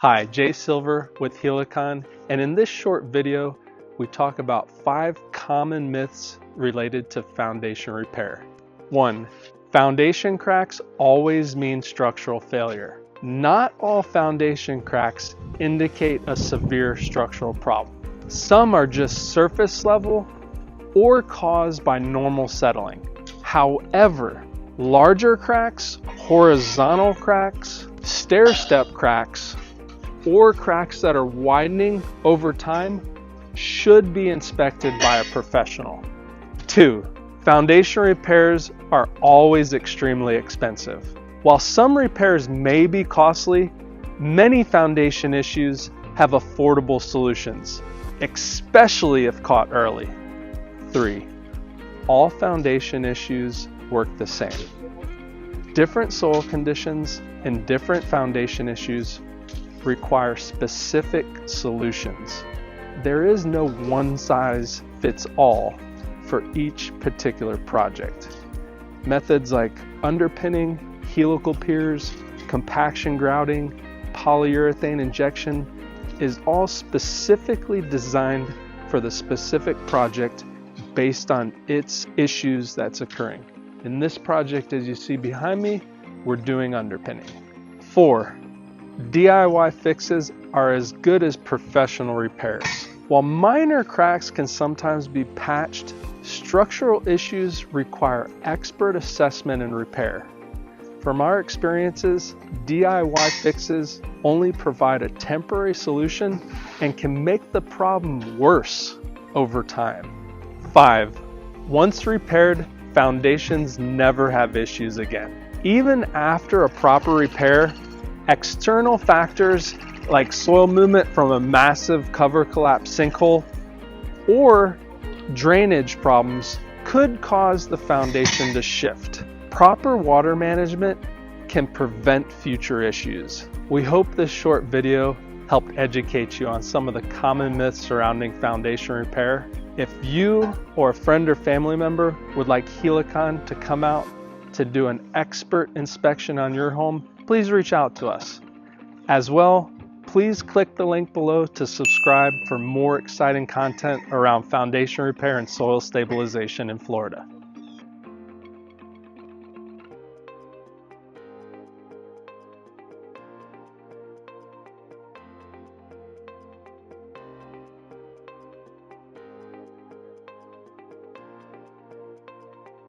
Hi, Jay Silver with Helicon, and in this short video, we talk about 5 common myths related to foundation repair. 1. Foundation cracks always mean structural failure. Not all foundation cracks indicate a severe structural problem. Some are just surface level or caused by normal settling. However, larger cracks, horizontal cracks, stair-step cracks, or cracks that are widening over time should be inspected by a professional. 2. Foundation repairs are always extremely expensive. While some repairs may be costly, many foundation issues have affordable solutions, especially if caught early. 3. All foundation issues work the same. Different soil conditions and different foundation issues require specific solutions. There is no one size fits all for each particular project. Methods like underpinning, helical piers, compaction grouting, polyurethane injection is all specifically designed for the specific project based on its issues that's occurring. In this project, as you see behind me, we're doing underpinning. 4. DIY fixes are as good as professional repairs. While minor cracks can sometimes be patched, structural issues require expert assessment and repair. From our experiences, DIY fixes only provide a temporary solution and can make the problem worse over time. 5. Once repaired, foundations never have issues again. Even after a proper repair, external factors like soil movement from a massive cover collapse sinkhole or drainage problems could cause the foundation to shift. Proper water management can prevent future issues. We hope this short video helped educate you on some of the common myths surrounding foundation repair. If you or a friend or family member would like Helicon to come out to do an expert inspection on your home, please reach out to us. As well, please click the link below to subscribe for more exciting content around foundation repair and soil stabilization in Florida.